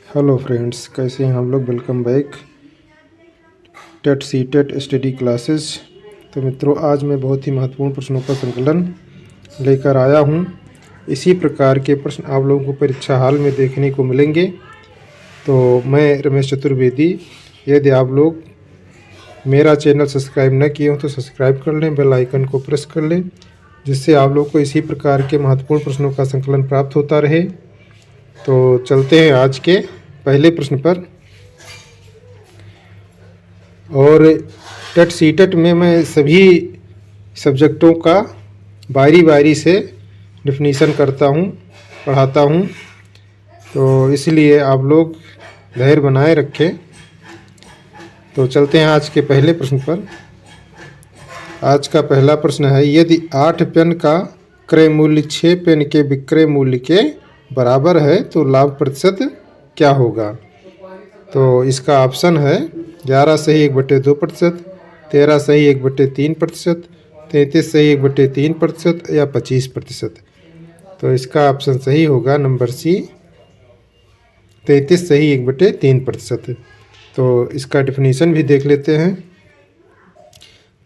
Hello friends, कैसे हैं हम लोग। Welcome back TET C TET study classes. तो मित्रों, आज मैं बहुत ही महत्वपूर्ण प्रश्नों का संकलन लेकर आया हूं। इसी प्रकार के प्रश्न आप लोगों को परीक्षा हाल में देखने को मिलेंगे। तो मैं रमेश चतुर्वेदी, यदि आप लोग मेरा चैनल सब्सक्राइब न किए हो तो सब्सक्राइब कर लें, बेल आइकन को प्रेस कर लें, जिससे आप लोग को इसी प्रकार के महत्वपूर्ण प्रश्नों का संकलन प्राप्त होता रहे। तो चलते हैं आज के पहले प्रश्न पर। और टेट सी टेट में मैं सभी सब्जेक्टों का बारी बारी से डिफिनीसन करता हूँ, पढ़ाता हूँ। तो इसलिए आप लोग धैर्य बनाए रखें। तो चलते हैं आज के पहले प्रश्न पर। आज का पहला प्रश्न है, यदि 8 पेन का क्रय मूल्य 6 पेन के विक्रय मूल्य के बराबर है तो लाभ प्रतिशत क्या होगा। तो इसका ऑप्शन है 11 सही 1/2%, 13 सही 1/3%, 33 सही 1/3% या 25%। तो इसका ऑप्शन सही होगा नंबर सी, 33 सही 1/3%। तो इसका डेफिनीशन भी देख लेते हैं।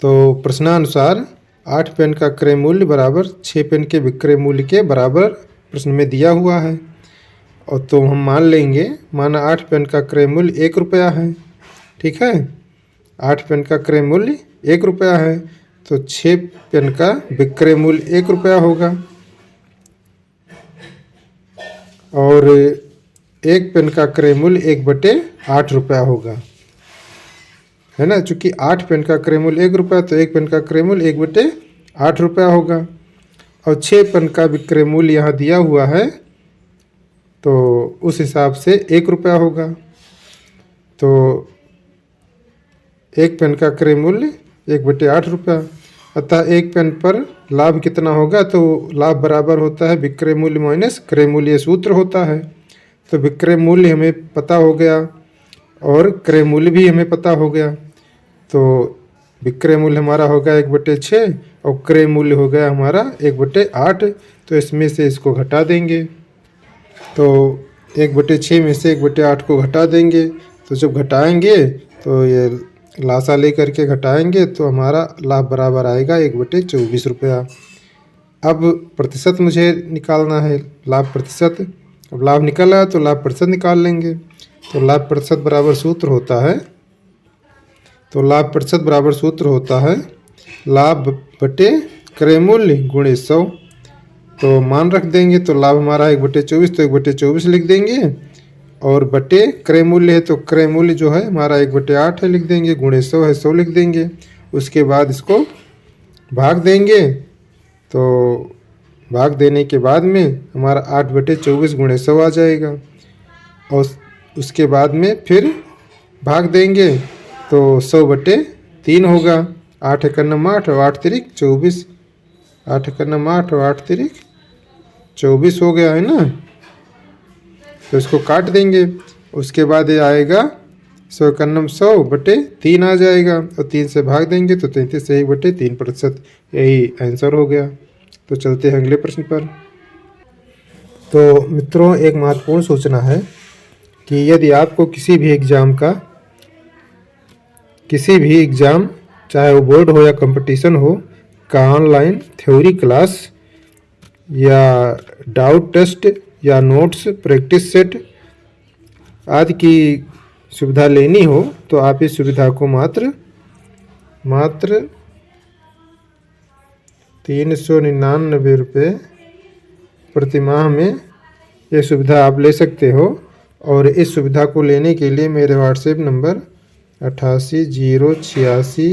तो प्रश्नानुसार 8 पेन का क्रय मूल्य बराबर 6 पेन के विक्रय मूल्य के बराबर प्रश्न में दिया हुआ है। और तो हम मान लेंगे, माना 8 पेन का क्रय मूल्य 1 रुपया है। ठीक है, 8 पेन का क्रय मूल्य 1 रुपया है, तो 6 पेन का विक्रय मूल्य 1 रुपया होगा। और 1 पेन का क्रय मूल्य 1/8 रुपया होगा, है ना। चूँकि 8 पेन का क्रय मूल्य 1 रुपया, तो 1 पेन का क्रय मूल्य 1/8 रुपया होगा। और 6 पेन का विक्रय मूल्य यहाँ दिया हुआ है, तो उस हिसाब से 1 रुपया होगा। तो 1 पेन का क्रय मूल्य 1/8 रुपया, अतः 1 पेन पर लाभ कितना होगा। तो लाभ बराबर होता है विक्रय मूल्य माइनस क्रय मूल्य, सूत्र होता है। तो विक्रय मूल्य हमें पता हो गया और क्रय मूल्य भी हमें पता हो गया। तो विक्रय मूल्य हमारा होगा 1/6 और क्रय मूल्य हो गया हमारा 1/8। तो इसमें से इसको घटा देंगे। तो 1/6 में से 1/8 को घटा देंगे। तो जब घटाएंगे तो ये लासा लेकर के घटाएंगे तो हमारा लाभ बराबर आएगा 1/24 रुपया। अब प्रतिशत मुझे निकालना है, लाभ प्रतिशत। अब लाभ निकल आया तो लाभ प्रतिशत निकाल लेंगे। तो लाभ प्रतिशत बराबर सूत्र होता है, लाभ बटे क्रय मूल्य गुणे 100। तो मान रख देंगे। तो लाभ हमारा 1/24, तो 1/24 लिख देंगे। और बटे क्रय मूल्य है, तो क्रय मूल्य जो है हमारा 1/8 है, लिख देंगे। गुणे 100 है, 100 लिख देंगे। उसके बाद इसको भाग देंगे। तो भाग देने के बाद में हमारा 8/24 गुणे 100 आ जाएगा। और उसके बाद में फिर भाग देंगे तो 100/3 होगा। 8 × 9 8 और 8 × 3 24, 8 × 9 8 और 8 × 3 24 हो गया, है ना। तो इसको काट देंगे। उसके बाद ये आएगा 100 × 9 100/3 आ जाएगा। और 3 से भाग देंगे तो 33 से 1/3%। यही आंसर हो गया। तो चलते हैं अगले प्रश्न पर। तो मित्रों, एक महत्वपूर्ण सूचना है कि यदि आपको किसी भी एग्ज़ाम, चाहे वो बोर्ड हो या कंपटीशन हो, का ऑनलाइन थ्योरी क्लास या डाउट टेस्ट या नोट्स, प्रैक्टिस सेट आदि की सुविधा लेनी हो, तो आप इस सुविधा को मात्र 399 रुपये प्रति माह में ये सुविधा आप ले सकते हो। और इस सुविधा को लेने के लिए मेरे व्हाट्सएप नंबर 88 086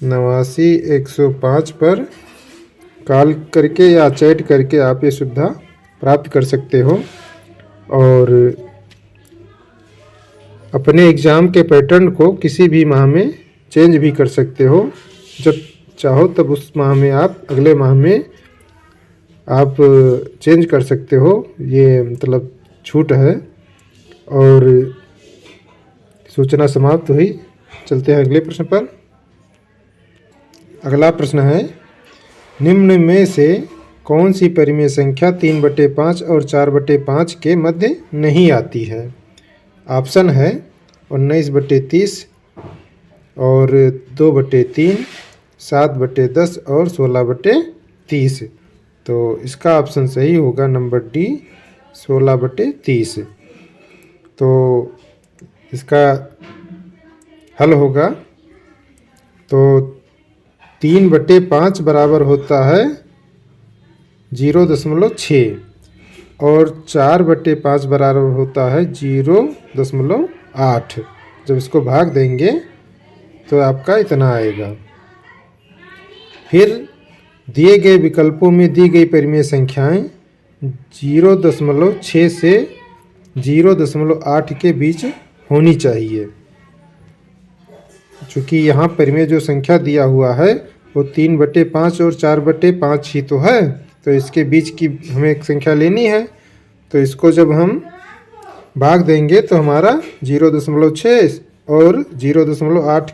89 105 पर कॉल करके या चैट करके आप ये सुविधा प्राप्त कर सकते हो। और अपने एग्ज़ाम के पैटर्न को किसी भी माह में चेंज भी कर सकते हो। जब चाहो तब उस माह में आप अगले माह में आप चेंज कर सकते हो। ये मतलब छूट है। और सूचना समाप्त हुई। चलते हैं अगले प्रश्न पर। अगला प्रश्न है, निम्न में से कौन सी परिमेय संख्या 3/5 और 4/5 के मध्य नहीं आती है? ऑप्शन है 19/30 और 2/3, 7/10 और 16/30। तो इसका ऑप्शन सही होगा नंबर डी 16/30। तो इसका हल होगा तो 3/5 बराबर होता है 0.6 और 4/5 बराबर होता है 0.8। जब इसको भाग देंगे तो आपका इतना आएगा। फिर दिए गए विकल्पों में दी गई परिमेय संख्याएं 0.6 से 0.8 के बीच होनी चाहिए। चूँकि यहाँ परिमेय जो संख्या दिया हुआ है वो 3/5 और 4/5 ही तो है, तो इसके बीच की हमें एक संख्या लेनी है। तो इसको जब हम भाग देंगे तो हमारा 0.6 और 0.8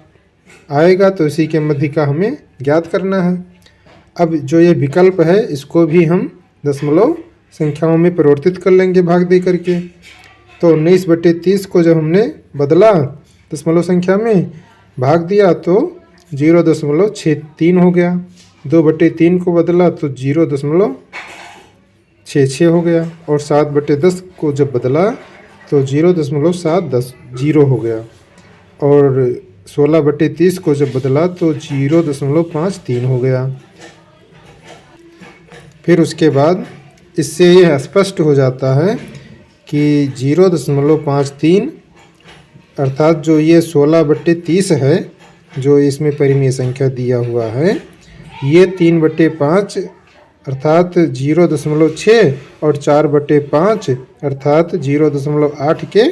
आएगा, तो इसी के मध्य का हमें ज्ञात करना है। अब जो ये विकल्प है इसको भी हम दशमलव संख्याओं में परिवर्तित कर लेंगे भाग दे करके। तो 19/30 को जब हमने बदला दशमलव संख्या में भाग दिया तो 0.63 हो गया। 2/3 को बदला तो 0.66 हो गया और 7/10 को जब बदला तो 0.710 हो गया और 16/30 को जब बदला तो 0.53 हो गया। फिर उसके बाद इससे यह स्पष्ट हो जाता है कि 0.53 अर्थात जो ये 16/30 है, जो इसमें परिमेय संख्या दिया हुआ है, ये 3/5 अर्थात 0.6 और 4/5 अर्थात 0.8 के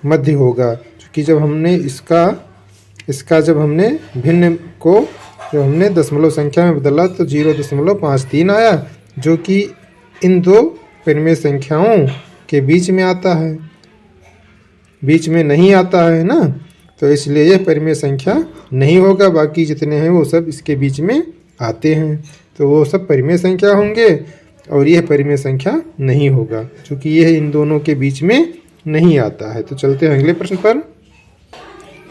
मध्य होगा। क्योंकि जब हमने इसका जब हमने भिन्न को जब हमने दशमलव संख्या में बदला तो 0.53 आया, जो कि इन दो परिमेय संख्याओं के बीच में आता है, बीच में नहीं आता है ना, तो इसलिए यह परिमेय संख्या नहीं होगा। बाकी जितने हैं वो सब इसके बीच में आते हैं, तो वो सब परिमेय संख्या होंगे और यह परिमेय संख्या नहीं होगा, क्योंकि यह इन दोनों के बीच में नहीं आता है। तो चलते हैं अगले प्रश्न पर।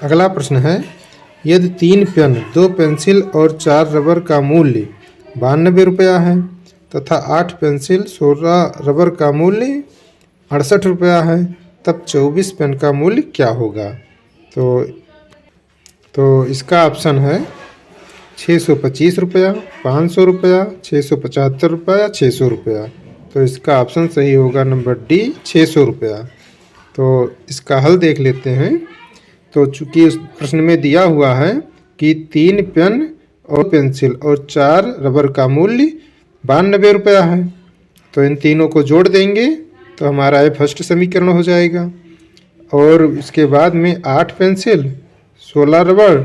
अगला प्रश्न है, यदि 3 पेन, 2 पेंसिल और 4 रबर का मूल्य 92 रुपया है तथा 8 पेंसिल, 16 रबर का मूल्य 68 रुपया है, तब 24 पेन का मूल्य क्या होगा? तो इसका ऑप्शन है 625 रुपया, 500 रुपया, 675 रुपया, 600 रुपया। तो इसका ऑप्शन सही होगा नंबर डी 600 रुपया। तो इसका हल देख लेते हैं। तो चूँकि उस प्रश्न में दिया हुआ है कि 3 पेन और पेंसिल और 4 रबर का मूल्य 92 रुपया है, तो इन तीनों को जोड़ देंगे तो हमारा ये फर्स्ट समीकरण हो जाएगा। और उसके बाद में 8 पेंसिल, 16 रबर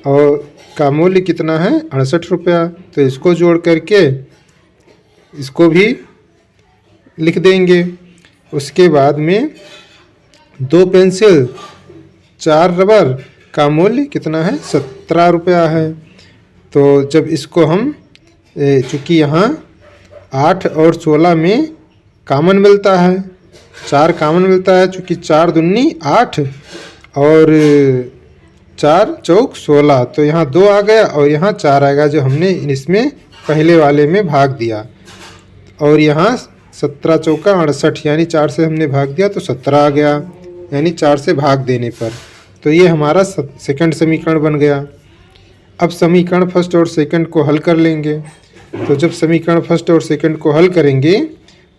और का मूल्य कितना है 68 रुपया, तो इसको जोड़ करके इसको भी लिख देंगे। उसके बाद में 2 पेंसिल, 4 रबर का मूल्य कितना है 17 रुपया है। तो जब इसको हम चूँकि यहाँ 8 और 16 में कॉमन मिलता है, 4 कॉमन मिलता है, चूँकि 4 दूनी 8 और 4 चौक 16, तो यहाँ 2 आ गया और यहाँ 4 आएगा, जो हमने इसमें पहले वाले में भाग दिया। और यहाँ 17 चौका 68, यानी 4 से हमने भाग दिया तो 17 आ गया, यानी 4 से भाग देने पर। तो ये हमारा सेकंड समीकरण बन गया। अब समीकरण फर्स्ट और सेकंड को हल कर लेंगे। तो जब समीकरण फर्स्ट और सेकंड को हल करेंगे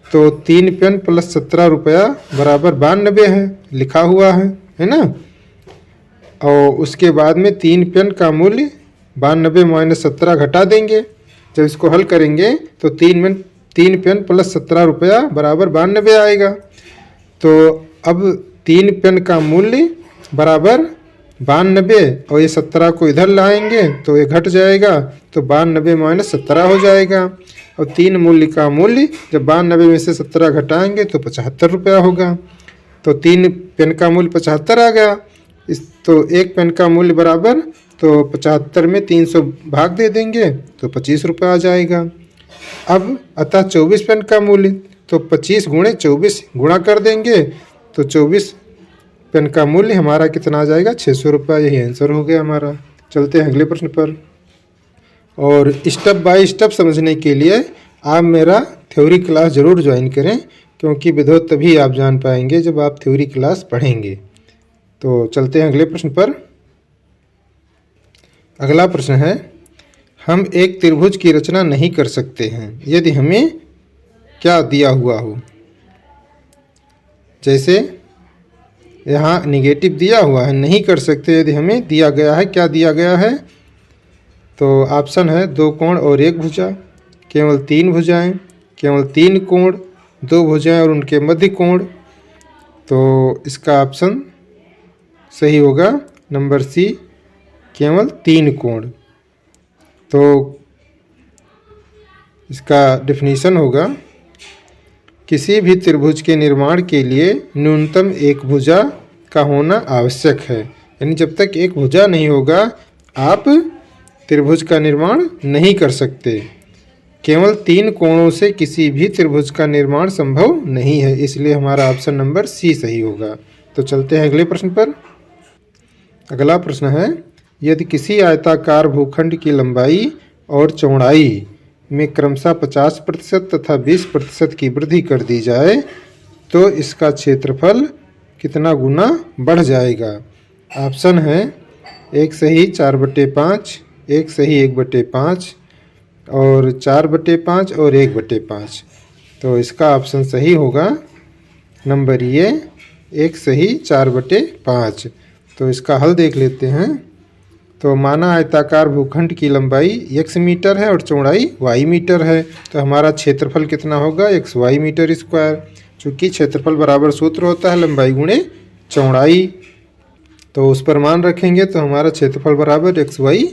तो 3 पेन प्लस 17 रुपया बराबर 92 है, लिखा हुआ है ना। और उसके बाद में 3 पेन का मूल्य 92 माइनस 17 घटा देंगे। जब इसको हल करेंगे तो 3 पेन प्लस 17 रुपया बराबर 92 आएगा। तो अब 3 पेन का मूल्य बराबर 92 और ये 17 को इधर लाएंगे तो ये घट जाएगा, तो 92 माइनस 17 हो जाएगा। और 3 मूल्य का मूल्य जब 92 में से 17 घटाएंगे तो 75 रुपया होगा। तो 3 पेन का मूल्य 75 आ गया। तो 1 पेन का मूल्य बराबर, तो 75 में 300 भाग दे देंगे तो 25 रुपया आ जाएगा। अब अतः 24 पेन का मूल्य, तो 25 गुणे 24 गुणा कर देंगे तो 24 पेन का मूल्य हमारा कितना आ जाएगा, 600 रुपये। यही आंसर हो गया हमारा। चलते हैं अगले प्रश्न पर। और स्टेप बाय स्टेप समझने के लिए आप मेरा थ्योरी क्लास ज़रूर ज्वाइन करें, क्योंकि विधो तभी आप जान पाएंगे जब आप थ्योरी क्लास पढ़ेंगे। तो चलते हैं अगले प्रश्न पर। अगला प्रश्न है, हम एक त्रिभुज की रचना नहीं कर सकते हैं यदि हमें क्या दिया हुआ हो। जैसे यहाँ निगेटिव दिया हुआ है, नहीं कर सकते यदि हमें दिया गया है। क्या दिया गया है? तो ऑप्शन है 2 कोण और 1 भुजा, केवल 3 भुजाएं, केवल 3 कोण, 2 भुजाएं और उनके मध्य कोण। तो इसका ऑप्शन सही होगा नंबर सी, केवल 3 कोण। तो इसका डेफिनेशन होगा, किसी भी त्रिभुज के निर्माण के लिए न्यूनतम एक भुजा का होना आवश्यक है। यानी जब तक एक भुजा नहीं होगा आप त्रिभुज का निर्माण नहीं कर सकते। केवल 3 कोणों से किसी भी त्रिभुज का निर्माण संभव नहीं है, इसलिए हमारा ऑप्शन नंबर सी सही होगा। तो चलते हैं अगले प्रश्न पर। अगला प्रश्न है, यदि किसी आयताकार भूखंड की लंबाई और चौड़ाई में क्रमशः 50% तथा 20% की वृद्धि कर दी जाए तो इसका क्षेत्रफल कितना गुना बढ़ जाएगा। ऑप्शन है 1 सही 4/5, 1 सही 1/5 और 4/5 और 1/5। तो इसका ऑप्शन सही होगा नंबर ये 1 सही 4/5। तो इसका हल देख लेते हैं। तो माना आयताकार भूखंड की लंबाई x मीटर है और चौड़ाई y मीटर है, तो हमारा क्षेत्रफल कितना होगा, xy मीटर स्क्वायर। चूँकि क्षेत्रफल बराबर सूत्र होता है लंबाई गुणे चौड़ाई, तो उस पर मान रखेंगे तो हमारा क्षेत्रफल बराबर xy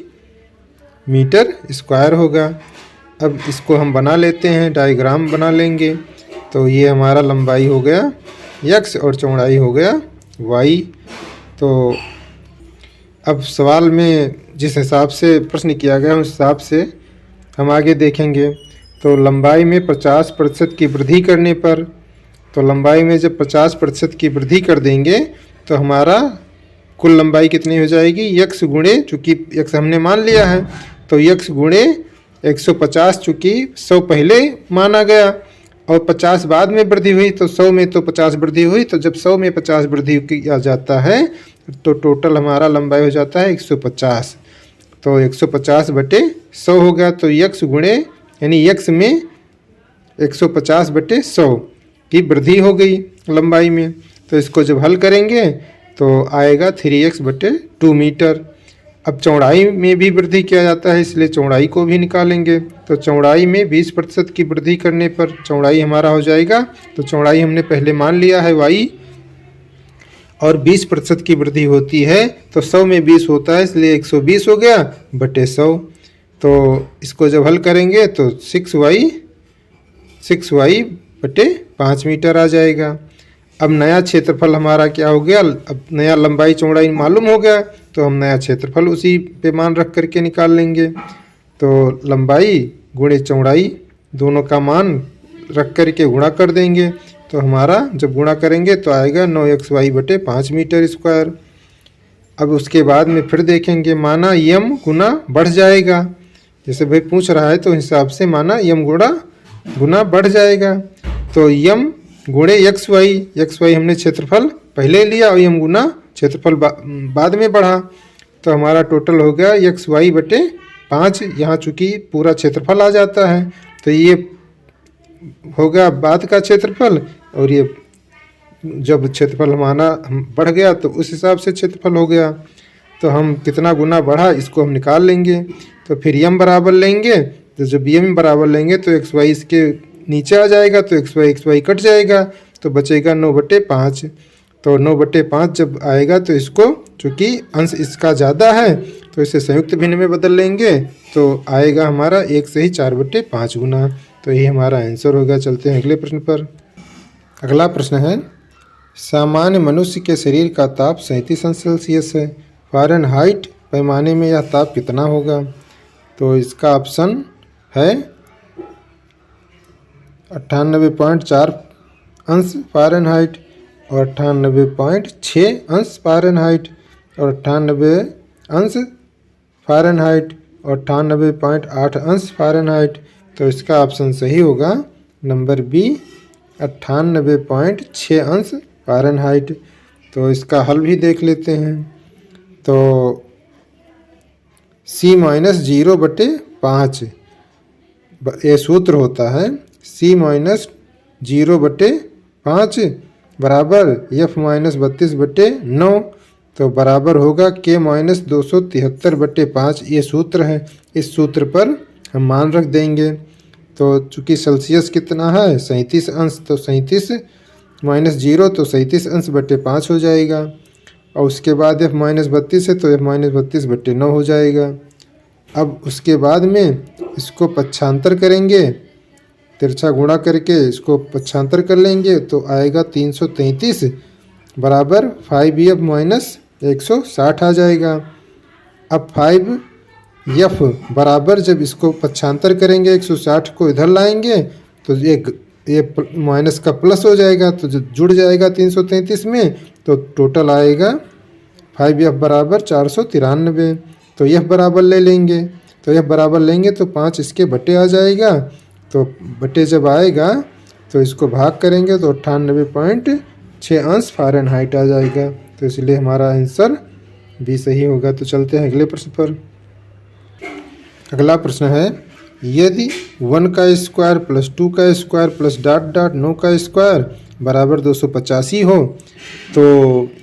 मीटर स्क्वायर होगा। अब इसको हम बना लेते हैं, डायग्राम बना लेंगे। तो ये हमारा लंबाई हो गया x और चौड़ाई हो गया y। तो अब सवाल में जिस हिसाब से प्रश्न किया गया उस हिसाब से हम आगे देखेंगे। तो लंबाई में 50% की वृद्धि करने पर, तो लंबाई में जब 50% की वृद्धि कर देंगे तो हमारा कुल लंबाई कितनी हो जाएगी, x गुणे, चूँकि x हमने मान लिया है तो x गुणे 150, चूँकि 100 पहले माना गया और 50 बाद में वृद्धि हुई, तो 100 में तो 50 वृद्धि हुई। तो जब 100 में 50 वृद्धि किया जाता है तो टोटल हमारा लंबाई हो जाता है 150। तो 150/100 हो गया। तो x गुणे यानी x में 150/100 की वृद्धि हो गई लंबाई में। तो इसको जब हल करेंगे तो आएगा 3x/2 मीटर। अब चौड़ाई में भी वृद्धि किया जाता है, इसलिए चौड़ाई को भी निकालेंगे। तो चौड़ाई में 20% की वृद्धि करने पर चौड़ाई हमारा हो जाएगा, तो चौड़ाई हमने पहले मान लिया है y, और 20% की वृद्धि होती है तो 100 में 20 होता है, इसलिए 120 हो गया बटे 100। तो इसको जब हल करेंगे तो 6y/5 मीटर आ जाएगा। अब नया क्षेत्रफल हमारा क्या हो गया, अब नया लंबाई चौड़ाई मालूम हो गया तो हम नया क्षेत्रफल उसी पे मान रख करके निकाल लेंगे। तो लंबाई गुणे चौड़ाई दोनों का मान रख करके गुणा कर देंगे, तो हमारा जब गुणा करेंगे तो आएगा 9xy/5 मीटर स्क्वायर। अब उसके बाद में फिर देखेंगे, माना यम गुना बढ़ जाएगा, जैसे भाई पूछ रहा है तो हिसाब से माना यम गुना बढ़ जाएगा। तो यम गुणे xy हमने क्षेत्रफल पहले लिया और यम गुना क्षेत्रफल बाद में बढ़ा, तो हमारा टोटल हो गया xy/5। यहाँ चूँकि पूरा क्षेत्रफल आ जाता है तो ये होगा बाद का क्षेत्रफल, और ये जब क्षेत्रफल हमारा बढ़ गया तो उस हिसाब से क्षेत्रफल हो गया। तो हम कितना गुना बढ़ा इसको हम निकाल लेंगे। तो फिर यम बराबर लेंगे, तो जब यम बराबर लेंगे तो xy इसके नीचे आ जाएगा, तो xy कट जाएगा तो बचेगा 9/5। तो 9/5 जब आएगा तो इसको, चूँकि अंश इसका ज़्यादा है तो इसे संयुक्त भिन्न में बदल लेंगे, तो आएगा हमारा 1 से ही 4/5 गुना। तो यही हमारा आंसर होगा। चलते हैं अगले प्रश्न पर। अगला प्रश्न है, सामान्य मनुष्य के शरीर का ताप 37°C है, फ़ारेनहाइट पैमाने में यह ताप कितना होगा। तो इसका ऑप्शन है 98.4 अंश फ़ारेनहाइट और 98.6 अंश फ़ारेनहाइट और 98 अंश फ़ारेनहाइट और 98.8 अंश फ़ारेनहाइट। तो इसका ऑप्शन सही होगा नंबर बी 98.6 अंश फ़ारेनहाइट। तो इसका हल भी देख लेते हैं। तो C-0/5 ये सूत्र होता है C-0/5 बराबर F-32/9। तो बराबर होगा K-273/5। ये सूत्र है। इस सूत्र पर हम मान रख देंगे। तो चूँकि सेल्सियस कितना है 37 अंश, तो 37 - 0 तो 37 अंश/5 हो जाएगा। और उसके बाद F-32 है तो F-32/9 हो जाएगा। अब उसके बाद में इसको पक्षांतर करेंगे, तिरछा गुणा करके इसको पक्षांतर कर लेंगे तो आएगा 333 बराबर 5F - 160 आ जाएगा। अब 5F बराबर जब इसको पक्षांतर करेंगे 160 को इधर लाएंगे तो ये माइनस का प्लस हो जाएगा, तो जो जुड़ जाएगा 333 में, तो टोटल आएगा 5F बराबर 493। तो F बराबर ले लेंगे, तो F बराबर लेंगे तो 5 इसके बटे आ जाएगा। तो बटे जब आएगा तो इसको भाग करेंगे तो 98.6 अंश फ़ारेनहाइट आ जाएगा। तो इसलिए हमारा आंसर भी सही होगा। तो चलते हैं अगले प्रश्न पर। अगला प्रश्न है, यदि 1 का स्क्वायर प्लस 2 का स्क्वायर प्लस डॉट डॉट 9 का स्क्वायर बराबर 285 हो तो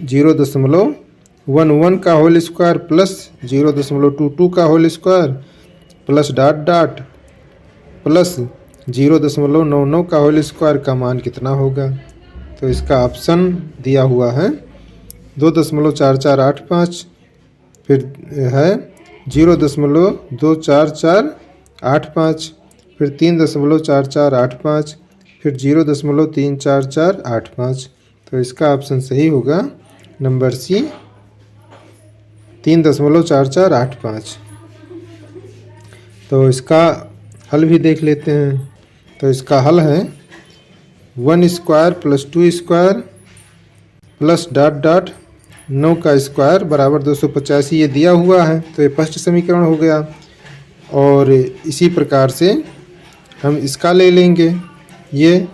0.11 का होल स्क्वायर प्लस 0.22 का whole square plus dot dot plus 0.99 का होल स्क्वायर का मान कितना होगा। तो इसका ऑप्शन दिया हुआ है 2.4485, फिर है 0.24485, फिर 3.4485, फिर 0.34485। तो इसका ऑप्शन सही होगा नंबर सी 3.4485। तो इसका हल भी देख लेते हैं। तो इसका हल है 1 square plus 2 square plus dot dot 9 का स्क्वायर बराबर 285 ये दिया हुआ है। तो ये फर्स्ट समीकरण हो गया। और इसी प्रकार से हम इसका ले लेंगे ये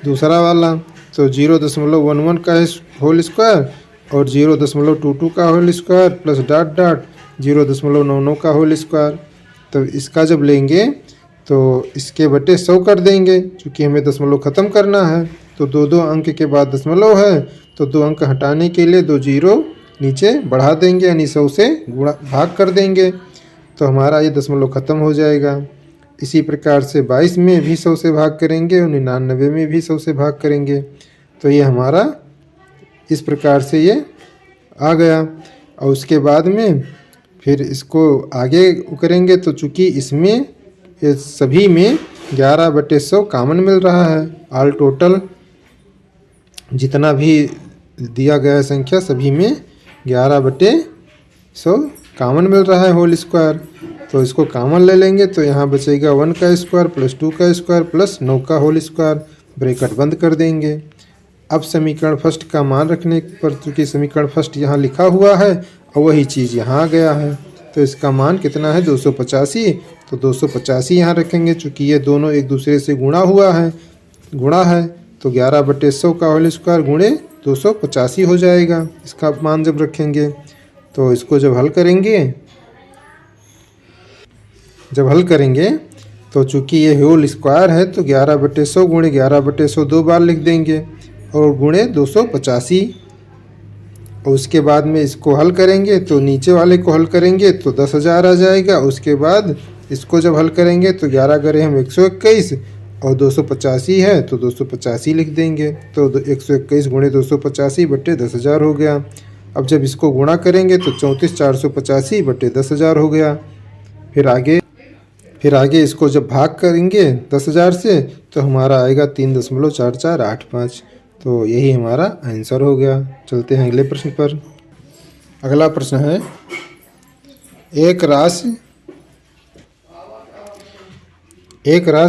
दूसरा वाला, तो 0.11 का होल स्क्वायर और 0.22 का whole square plus dot dot 0.99 का होल स्क्वायर। तो इसका जब लेंगे तो इसके बटे 100 कर देंगे, क्योंकि हमें दशमलव ख़त्म करना है। तो दो अंक के बाद दशमलव है, तो 2 अंक हटाने के लिए 2 जीरो नीचे बढ़ा देंगे, यानी 100 से गुणा भाग कर देंगे। तो हमारा ये दशमलव ख़त्म हो जाएगा। इसी प्रकार से 22 में भी 100 से भाग करेंगे और 99 में भी 100 से भाग करेंगे। तो ये हमारा इस प्रकार से ये आ गया। और उसके बाद में फिर इसको आगे करेंगे, तो चूँकि इसमें ये सभी में 11/100 कॉमन मिल रहा है। ऑल टोटल जितना भी दिया गया संख्या सभी में 11/100 कॉमन मिल रहा है होल स्क्वायर। तो इसको कॉमन ले लेंगे तो यहाँ बचेगा 1 का स्क्वायर प्लस 2 का स्क्वायर प्लस 9 का होल स्क्वायर, ब्रैकेट बंद कर देंगे। अब समीकरण फर्स्ट का मान रखने पर, चूँकि समीकरण फर्स्ट यहाँ लिखा हुआ है और वही चीज़ यहाँ आ गया है, तो इसका मान कितना है 285। तो 285 यहाँ रखेंगे, चूँकि ये दोनों एक दूसरे से गुणा है तो 11/100 का होल स्क्वायर गुणे 285 हो जाएगा। इसका मान जब रखेंगे तो इसको जब हल करेंगे तो चूँकि ये होल स्क्वायर है तो 11/100 गुणे 11/100 2 बार लिख देंगे और गुणे 285। और उसके बाद में इसको हल करेंगे तो नीचे वाले को हल करेंगे तो 10,000 आ जाएगा। उसके बाद इसको जब हल करेंगे तो 11 करें हम 121 और 285 है तो 285 लिख देंगे। तो 121 गुणे 285 बटे 10,000 हो गया। अब जब इसको गुणा करेंगे तो 34,485 बटे 10,000 हो गया। फिर आगे इसको जब भाग करेंगे 10,000 से तो हमारा आएगा 3.4485। तो यही हमारा आंसर हो गया। चलते हैं अगले प्रश्न पर। अगला प्रश्न है, एक राशि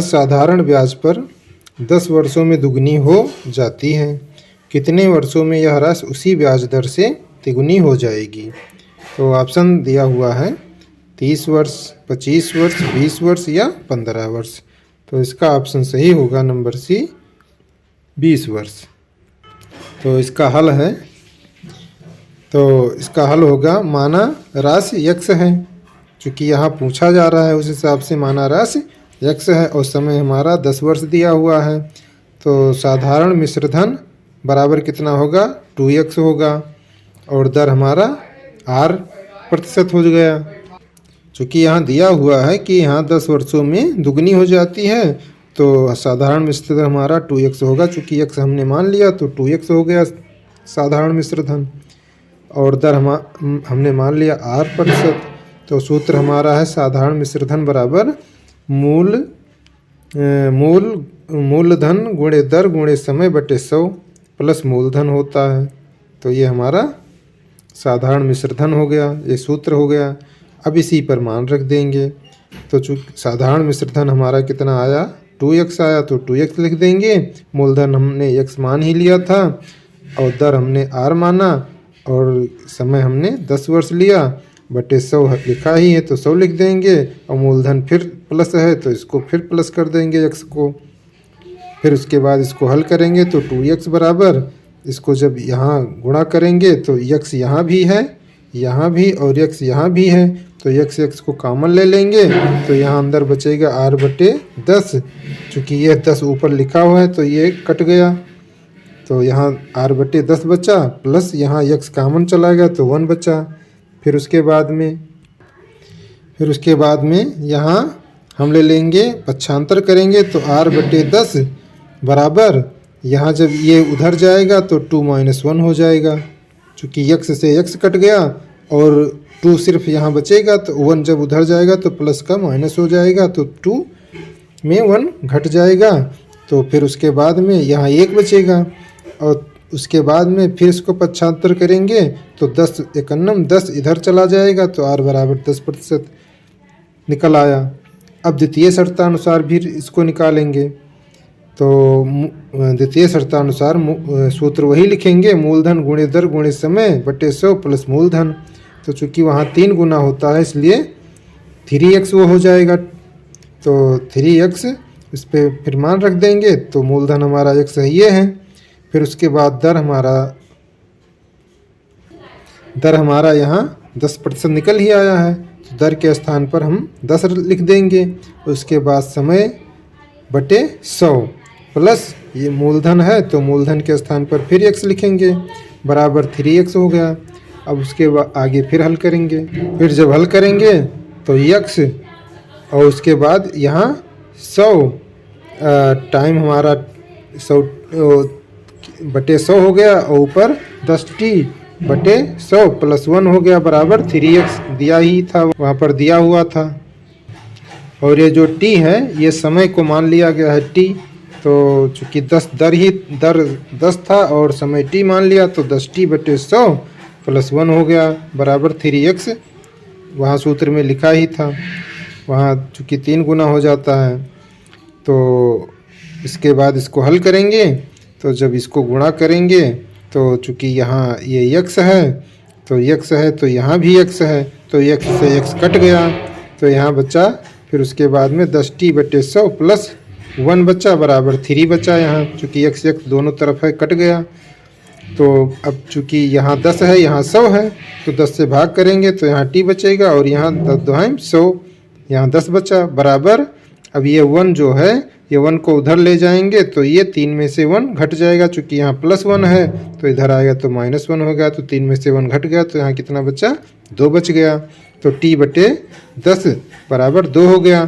साधारण ब्याज पर 10 वर्षों में दुगनी हो जाती है। कितने वर्षों में यह राशि उसी ब्याज दर से तिगुनी हो जाएगी? तो ऑप्शन दिया हुआ है 30 वर्ष, 25 वर्ष, 20 वर्ष या 15 वर्ष। तो इसका ऑप्शन सही होगा नंबर सी, 20 वर्ष। तो इसका हल है, तो इसका हल होगा माना राशि यक्स है, चूँकि यहाँ पूछा जा रहा है उस हिसाब से माना राशि यक्स है और समय हमारा 10 वर्ष दिया हुआ है। तो साधारण मिश्रधन बराबर कितना होगा? 2x होगा और दर हमारा R% हो गया। चूँकि यहाँ दिया हुआ है कि यहाँ 10 वर्षों में दुगनी हो जाती है, तो साधारण मिश्रधन हमारा 2x होगा। चूँकि x हमने मान लिया तो 2x हो गया साधारण मिश्रधन और दर हमने मान लिया R%। तो सूत्र हमारा है साधारण मिश्रधन बराबर मूलधन गुणे दर गुणे समय बटे 100 प्लस मूलधन होता है। तो ये हमारा साधारण मिश्रधन हो गया, ये सूत्र हो गया। अब इसी पर मान रख देंगे। तो चूँकि साधारण मिश्रधन हमारा कितना आया? 2x आया, तो 2x लिख देंगे। मूलधन हमने x मान ही लिया था और दर हमने R माना और समय हमने 10 वर्ष लिया, बटे 100 लिखा ही है तो 100 लिख देंगे और मूलधन फिर प्लस है तो इसको फिर प्लस कर देंगे x को। फिर उसके बाद इसको हल करेंगे तो 2x बराबर, इसको जब यहाँ गुणा करेंगे तो x यहाँ भी है, यहाँ भी और x यहाँ भी है, तो x को कॉमन ले लेंगे तो यहाँ अंदर बचेगा R/10। चूँकि यह 10 ऊपर लिखा हुआ है तो ये कट गया, तो यहाँ R/10 बचा प्लस यहाँ x कॉमन चला गया तो 1 बचा। फिर उसके बाद में यहाँ हम ले लेंगे पक्षांतर करेंगे तो R/10 बराबर, यहाँ जब ये उधर जाएगा तो 2 - 1 हो जाएगा। चूँकि x से x कट गया और 2 सिर्फ यहाँ बचेगा तो 1 जब उधर जाएगा तो प्लस का माइनस हो जाएगा, तो 2 में 1 घट जाएगा। तो फिर उसके बाद में यहाँ 1 बचेगा और उसके बाद में फिर इसको पक्षांतर करेंगे तो 10 × 10 इधर चला जाएगा तो R बराबर 10% निकल आया। अब द्वितीय शर्तानुसार भी इसको निकालेंगे। तो द्वितीय शर्तानुसार सूत्र वही लिखेंगे, मूलधन गुणे दर गुणे समय बटे 100 प्लस मूलधन। तो चूँकि वहाँ 3 गुना होता है इसलिए 3x वो हो जाएगा, तो 3x इस पर फिर मान रख देंगे तो मूलधन हमारा x सही है। फिर उसके बाद दर हमारा यहाँ 10% निकल ही आया है, तो दर के स्थान पर हम 10 लिख देंगे। उसके बाद समय बटे 100 प्लस ये मूलधन है तो मूलधन के स्थान पर फिर x लिखेंगे बराबर 3x हो गया। अब उसके बाद आगे फिर हल करेंगे। फिर जब हल करेंगे तो x और उसके बाद यहाँ 100 टाइम हमारा 100 बटे 100 हो गया और ऊपर 10t बटे 100 प्लस 1 हो गया बराबर 3x दिया ही था, वहाँ पर दिया हुआ था। और ये जो t है ये समय को मान लिया गया है t, तो चूँकि 10 10 था और समय t मान लिया तो 10t बटे 100 प्लस 1 हो गया बराबर 3x। वहाँ सूत्र में लिखा ही था, वहाँ चूँकि 3 गुना हो जाता है। तो इसके बाद इसको हल करेंगे, तो जब इसको गुणा करेंगे तो चूँकि यहाँ ये x है तो यहाँ भी x है, तो x से x कट गया तो यहाँ बचा। फिर उसके बाद में 10t बटे 100 प्लस 1 बचा बराबर 3 बचा। यहाँ चूँकि x दोनों तरफ है कट गया। तो अब चूँकि यहाँ 10 है यहाँ 100 है तो 10 से भाग करेंगे तो यहाँ t बचेगा और यहाँ 10 2 100, यहाँ 10 बचा बराबर। अब ये 1 जो है ये 1 को उधर ले जाएंगे तो ये 3 में से 1 घट जाएगा। चूँकि यहाँ +1 है तो इधर आएगा तो -1 हो गया, तो 3 में से 1 घट गया तो यहाँ कितना बचा? 2 बच गया। तो t बटे 10 बराबर 2 हो गया।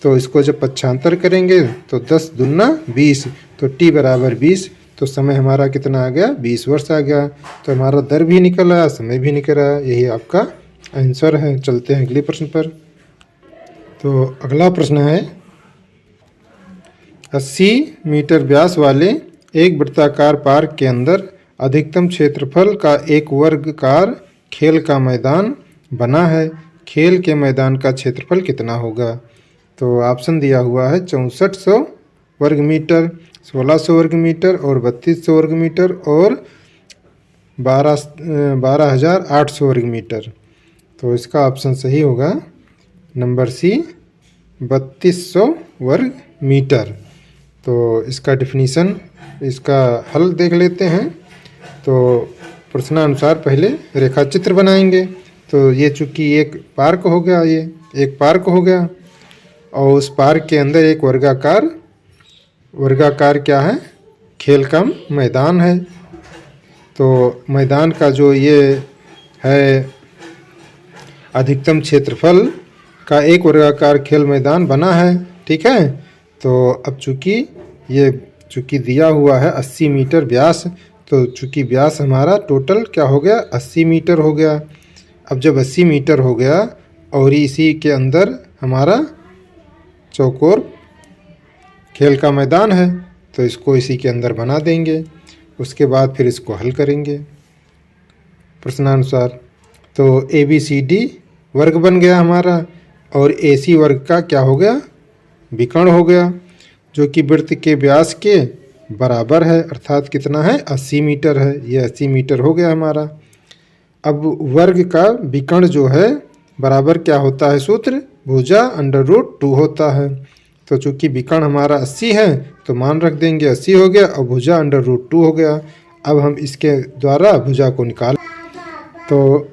तो इसको जब पक्षांतर करेंगे तो 10 दूना 20, तो t बराबर 20। तो समय हमारा कितना आ गया? 20 वर्ष आ गया। तो हमारा दर भी निकल आया, समय भी निकल आया। यही आपका आंसर है। चलते हैं अगले प्रश्न पर। तो अगला प्रश्न है 80 मीटर व्यास वाले एक वृत्ताकार पार्क के अंदर अधिकतम क्षेत्रफल का एक वर्गाकार खेल का मैदान बना है। खेल के मैदान का क्षेत्रफल कितना होगा? तो ऑप्शन दिया हुआ है 6400 वर्ग मीटर, 1600 वर्ग मीटर और 3200 वर्ग मीटर और 12,800 वर्ग मीटर। तो इसका ऑप्शन सही होगा नंबर सी 3200 वर्ग मीटर। तो इसका डिफिनीसन, इसका हल देख लेते हैं। तो प्रश्नानुसार पहले रेखा चित्र बनाएंगे। तो ये चूँकि एक पार्क हो गया, ये एक पार्क हो गया और उस पार्क के अंदर एक वर्गाकार क्या है, खेल का मैदान है। तो मैदान का जो ये है अधिकतम क्षेत्रफल का एक वर्गाकार खेल मैदान बना है, ठीक है। तो अब चूँकि दिया हुआ है 80 मीटर व्यास, तो चूँकि व्यास हमारा टोटल क्या हो गया 80 मीटर हो गया। अब जब 80 मीटर हो गया और इसी के अंदर हमारा चौकोर खेल का मैदान है, तो इसको इसी के अंदर बना देंगे। उसके बाद फिर इसको हल करेंगे प्रश्नानुसार। तो ABCD वर्ग बन गया हमारा और AC वर्ग का क्या हो गया, विकर्ण हो गया, जो कि वृत्त के व्यास के बराबर है, अर्थात कितना है 80 मीटर है। ये 80 मीटर हो गया हमारा। अब वर्ग का विकर्ण जो है बराबर क्या होता है, सूत्र भुजा √2 होता है। तो चूँकि विकर्ण हमारा 80 है तो मान रख देंगे 80 हो गया और भुजा √2 हो गया। अब हम इसके द्वारा भुजा को निकाल, तो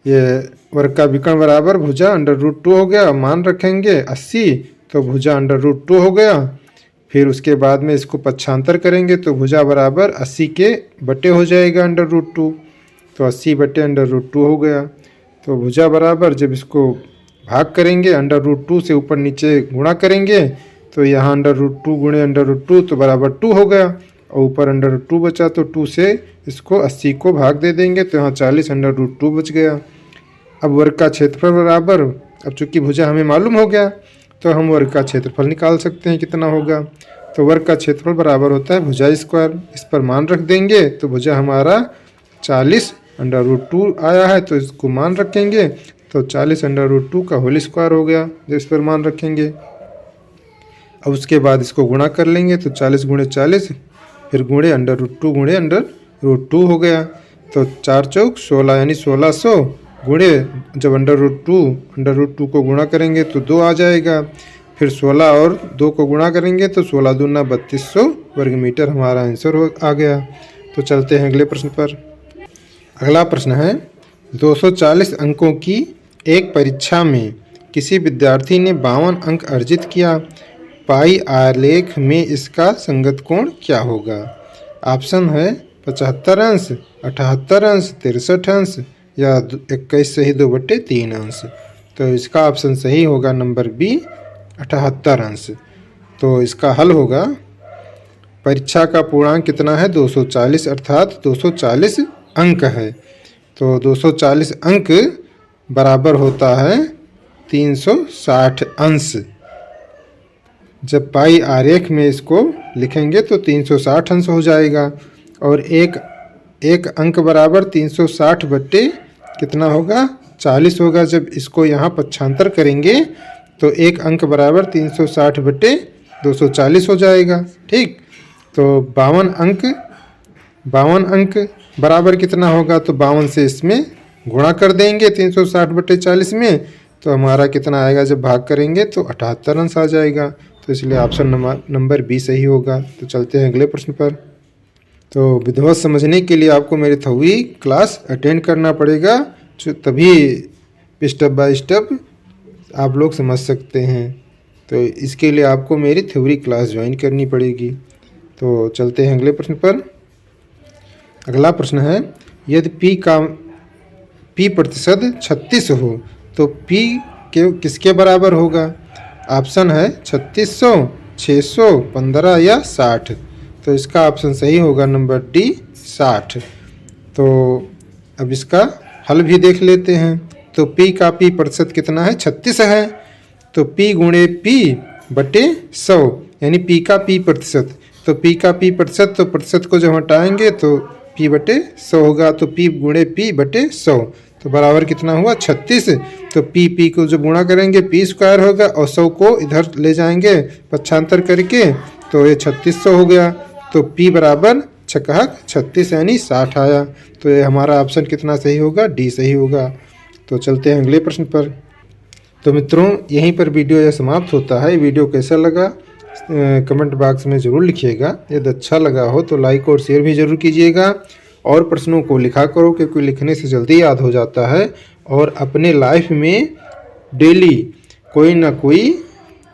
ये वर्ग का विकर्ण बराबर भुजा √2 हो गया, मान रखेंगे 80, तो भुजा √2 हो गया। फिर उसके बाद में इसको पक्षांतर करेंगे तो भुजा बराबर 80 के बटे हो जाएगा √2, तो 80 बटे √2 हो गया। तो भुजा बराबर जब इसको भाग करेंगे √2 से ऊपर नीचे गुणा करेंगे तो यहाँ √2 गुणे √2 तो बराबर 2 हो गया और ऊपर √2 बचा, तो 2 से इसको 80 को भाग दे देंगे तो यहाँ 40 √2 बच गया। अब वर्ग का क्षेत्रफल बराबर, अब चूँकि भुजा हमें मालूम हो गया तो हम वर्ग का क्षेत्रफल निकाल सकते हैं कितना होगा। तो वर्ग का क्षेत्रफल बराबर होता है भुजा स्क्वायर, इस पर मान रख देंगे तो भुजा हमारा 40 √2 आया है, तो इसको मान रखेंगे तो 40 √2 का होल स्क्वायर हो गया, जो इस पर मान रखेंगे। अब उसके बाद इसको गुणा कर लेंगे तो 40 गुणे 40 फिर गुणे √2 गुणे √2 हो गया। तो 4 चौक 16 यानी 1600 गुणे, जब √2 को गुणा करेंगे तो 2 आ जाएगा। फिर 16 और 2 को गुणा करेंगे तो 16 दूना 3200 वर्ग मीटर हमारा आंसर आ गया। तो चलते हैं अगले प्रश्न पर। अगला प्रश्न है 240 अंकों की एक परीक्षा में किसी विद्यार्थी ने 52 अंक अर्जित किया। पाई आलेख में इसका संगत कोण क्या होगा। ऑप्शन है 75 अंश, 78 अंश, 63 अंश या 21 सही 2/3 अंश। तो इसका ऑप्शन सही होगा नंबर बी 78 अंश। तो इसका हल होगा, परीक्षा का पूर्णांक कितना है 240, अर्थात 240 अंक है। तो 240 अंक बराबर होता है 360 अंश। जब पाई आरेख में इसको लिखेंगे तो 360 अंश हो जाएगा और एक अंक बराबर 360 बट्टे कितना होगा 40 होगा। जब इसको यहाँ पक्षांतर करेंगे तो एक अंक बराबर 360 बट्टे 240 हो जाएगा, ठीक। तो 52 अंक बराबर कितना होगा, तो 52 से इसमें गुणा कर देंगे 360 बट्टे 40 में, तो हमारा कितना आएगा, जब भाग करेंगे तो 78 अंश आ जाएगा। तो इसलिए ऑप्शन नंबर बी सही होगा। तो चलते हैं अगले प्रश्न पर। तो विधिवत समझने के लिए आपको मेरी थ्योरी क्लास अटेंड करना पड़ेगा, तभी स्टेप बाय स्टेप आप लोग समझ सकते हैं। तो इसके लिए आपको मेरी थ्योरी क्लास ज्वाइन करनी पड़ेगी। तो चलते हैं अगले प्रश्न पर। अगला प्रश्न है, यदि P प्रतिशत 36 हो तो P किसके बराबर होगा। ऑप्शन है 3600, 600, 15 या 60। तो इसका ऑप्शन सही होगा नंबर डी 60। तो अब इसका हल भी देख लेते हैं। तो P का P प्रतिशत कितना है 36 है, तो P गुणे P बटे 100 यानी P का P प्रतिशत। तो P का P प्रतिशत, तो प्रतिशत को जब हटाएंगे तो P बटे 100 होगा, तो P गुणे P बटे 100। तो बराबर कितना हुआ 36। तो पी को जो गुणा करेंगे पी स्क्वायर होगा और 100 को इधर ले जाएंगे पक्षांतर करके, तो ये 3600 हो गया। तो पी बराबर छकहक 36 यानी 60 आया। तो ये हमारा ऑप्शन कितना सही होगा, डी सही होगा। तो चलते हैं अगले प्रश्न पर। तो मित्रों यहीं पर वीडियो यह समाप्त होता है। वीडियो कैसा लगा कमेंट बॉक्स में ज़रूर लिखिएगा। यदि अच्छा लगा हो तो लाइक और शेयर भी ज़रूर कीजिएगा और प्रश्नों को लिखा करो, क्योंकि लिखने से जल्दी याद हो जाता है। और अपने लाइफ में डेली कोई ना कोई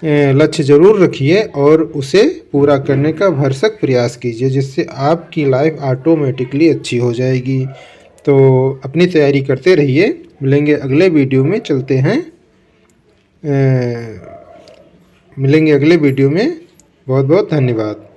लक्ष्य ज़रूर रखिए और उसे पूरा करने का भरसक प्रयास कीजिए, जिससे आपकी लाइफ ऑटोमेटिकली अच्छी हो जाएगी। तो अपनी तैयारी करते रहिए। मिलेंगे अगले वीडियो में। चलते हैं मिलेंगे अगले वीडियो में। बहुत बहुत धन्यवाद।